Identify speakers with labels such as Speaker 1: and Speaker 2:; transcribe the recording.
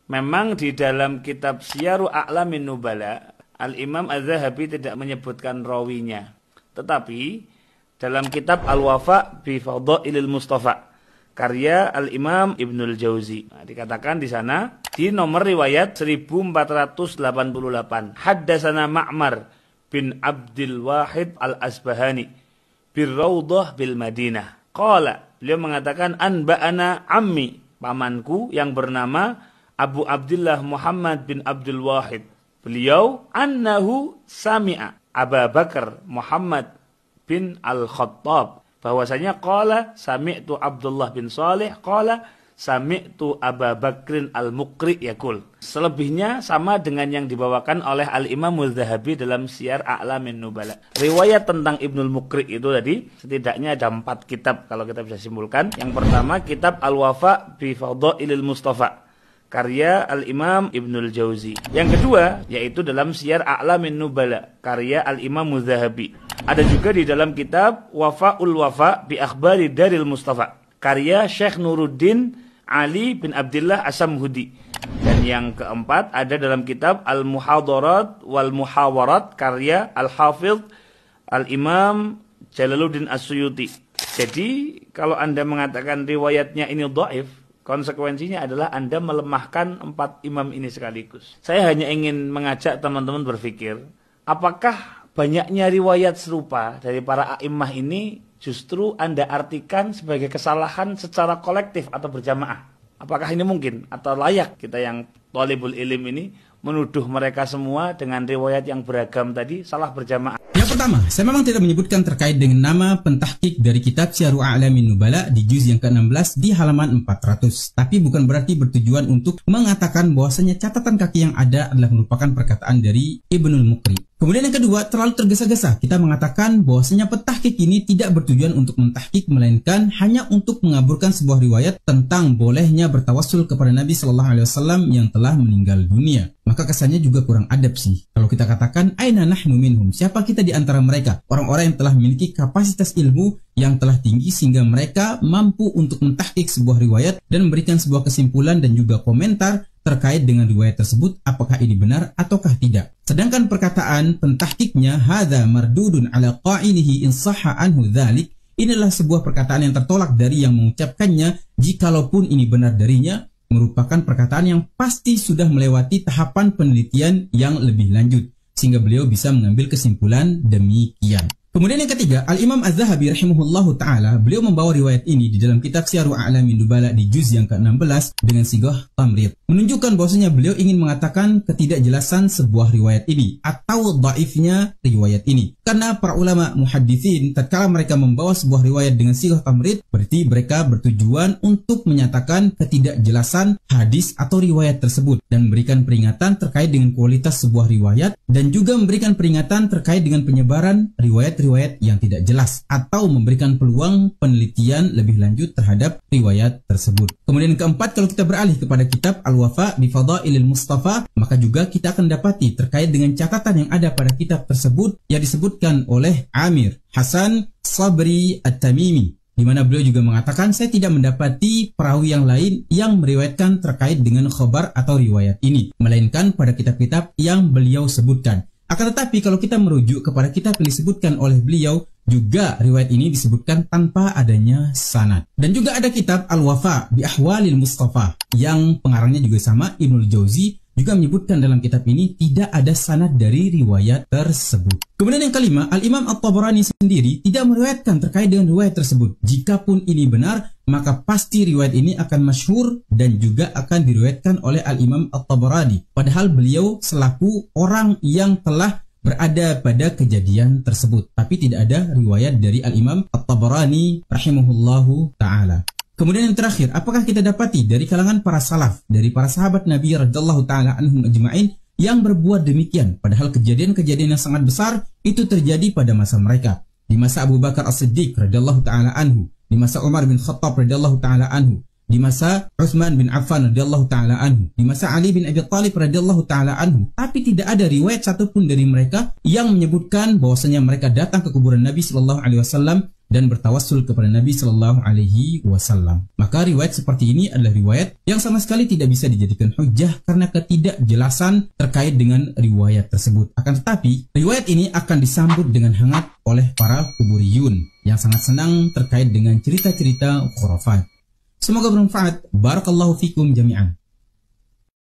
Speaker 1: Memang di dalam kitab Syiaru A'lamin Nubala, Al-Imam Az-Zahabi tidak menyebutkan rawinya. Tetapi dalam kitab Al-Wafa bi Fadailil Mustafa, karya Al-Imam Ibnul Jauzi, dikatakan di sana di nomor riwayat 1488, Haddatsana Ma'mar bin Abdul Wahid Al-Asbahani bir Raudhah bil Madinah. Qala, beliau mengatakan anba'ana ammi, pamanku yang bernama Abu Abdullah Muhammad bin Abdul Wahid. Beliau annahu sami'a Abu Bakar Muhammad bin Al-Khattab, bahwasanya qala sami'tu Abdullah bin Salih qala sami'tu Abu Bakrin Al-Muqri yaqul. Selebihnya sama dengan yang dibawakan oleh Al-Imam Az-Zahabi dalam Syiar A'lamin Nubala. Riwayat tentang Ibnul Muqri itu tadi setidaknya ada 4 kitab kalau kita bisa simpulkan. Yang pertama kitab Al-Wafa bi Fadailil Mustafa, karya Al-Imam Ibnul Jauzi. Yang kedua yaitu dalam Syiar A'lamin Nubala, karya Al-Imam Az-Zahabi. Ada juga di dalam kitab Wafa'ul Wafa bi Akhbari Daril Mustafa, karya Syekh Nuruddin Ali bin Abdullah As-Samhudi. Dan yang keempat ada dalam kitab Al-Muhadarat wal Muhawarat, karya Al-Hafidh Al-Imam Jalaluddin As-Suyuti. Jadi kalau Anda mengatakan riwayatnya ini dhaif, konsekuensinya adalah Anda melemahkan 4 imam ini sekaligus. Saya hanya ingin mengajak teman-teman berpikir, apakah banyaknya riwayat serupa dari para a'immah ini justru Anda artikan sebagai kesalahan secara kolektif atau berjamaah? Apakah ini mungkin atau layak kita yang thalibul ilm ini menuduh mereka semua dengan riwayat yang beragam tadi salah berjamaah?
Speaker 2: Yang pertama, saya memang tidak menyebutkan terkait dengan nama pentahqiq dari kitab Syiaru A'lamin Nubala di juz yang ke-16 di halaman 400. Tapi bukan berarti bertujuan untuk mengatakan bahwasanya catatan kaki yang ada adalah merupakan perkataan dari Ibnul Muqri. Kemudian yang kedua, terlalu tergesa-gesa kita mengatakan bahwasanya pentahqiq ini tidak bertujuan untuk mentahqiq, melainkan hanya untuk mengaburkan sebuah riwayat tentang bolehnya bertawassul kepada Nabi Shallallahu Alaihi Wasallam yang telah meninggal dunia. Maka kesannya juga kurang adab sih kalau kita katakan aina nahnu minhum, siapa kita di antara mereka, orang-orang yang telah memiliki kapasitas ilmu yang telah tinggi sehingga mereka mampu untuk mentahqiq sebuah riwayat dan memberikan sebuah kesimpulan dan juga komentar terkait dengan riwayat tersebut, apakah ini benar ataukah tidak. Sedangkan perkataan pentahqiqnya hadza mardudun ala qa'ilihi in sahha anhu dzalik, ini adalah sebuah perkataan yang tertolak dari yang mengucapkannya jikalaupun ini benar darinya, merupakan perkataan yang pasti sudah melewati tahapan penelitian yang lebih lanjut sehingga beliau bisa mengambil kesimpulan demikian. Kemudian yang ketiga, Al-Imam Az-Zahabi rahimahullahu ta'ala, beliau membawa riwayat ini di dalam kitab Syiaru A'lamin Nubala di juz yang ke-16 dengan sigah tamrid, menunjukkan bahwasanya beliau ingin mengatakan ketidakjelasan sebuah riwayat ini atau dhaifnya riwayat ini. Karena para ulama muhadditsin tatkala mereka membawa sebuah riwayat dengan sigah tamrid, berarti mereka bertujuan untuk menyatakan ketidakjelasan hadis atau riwayat tersebut dan memberikan peringatan terkait dengan kualitas sebuah riwayat dan juga memberikan peringatan terkait dengan penyebaran riwayat yang tidak jelas atau memberikan peluang penelitian lebih lanjut terhadap riwayat tersebut. Kemudian keempat, kalau kita beralih kepada kitab Al-Wafa bi Fadailil Mustafa, maka juga kita akan dapati terkait dengan catatan yang ada pada kitab tersebut yang disebutkan oleh Amir Hasan Sabri At-Tamimi, di mana beliau juga mengatakan saya tidak mendapati perawi yang lain yang meriwayatkan terkait dengan khabar atau riwayat ini, melainkan pada kitab-kitab yang beliau sebutkan. Akan tetapi kalau kita merujuk kepada kitab yang disebutkan oleh beliau, juga riwayat ini disebutkan tanpa adanya sanad. Dan juga ada kitab Al-Wafa bi Ahwalil Mustafa yang pengarangnya juga sama, Ibnul Jauzi, juga menyebutkan dalam kitab ini tidak ada sanad dari riwayat tersebut. Kemudian yang kelima, Al-Imam At-Tabarani sendiri tidak meriwayatkan terkait dengan riwayat tersebut. Jikapun ini benar, maka pasti riwayat ini akan masyhur dan juga akan diriwayatkan oleh Al-Imam At-Tabarani. Padahal beliau selaku orang yang telah berada pada kejadian tersebut. Tapi tidak ada riwayat dari Al-Imam At-Tabarani rahimahullahu ta'ala. Kemudian yang terakhir, apakah kita dapati dari kalangan para salaf, dari para sahabat Nabi radhiyallahu ta'ala anhum ajma'in yang berbuat demikian, padahal kejadian-kejadian yang sangat besar itu terjadi pada masa mereka. Di masa Abu Bakar As-Siddiq radhiyallahu ta'ala anhu, di masa Umar bin Khattab radhiyallahu ta'ala anhu, di masa Utsman bin Affan radhiyallahu ta'ala anhu, di masa Ali bin Abi Thalib radhiyallahu ta'ala anhu. Tapi tidak ada riwayat satupun dari mereka yang menyebutkan bahwasanya mereka datang ke kuburan Nabi sallallahu alaihi wasallam dan bertawassul kepada Nabi Shallallahu Alaihi Wasallam. Maka riwayat seperti ini adalah riwayat yang sama sekali tidak bisa dijadikan hujjah karena ketidakjelasan terkait dengan riwayat tersebut. Akan tetapi, riwayat ini akan disambut dengan hangat oleh para kuburiyun yang sangat senang terkait dengan cerita-cerita khurafat. Semoga bermanfaat. Barakallahu fikum jami'an.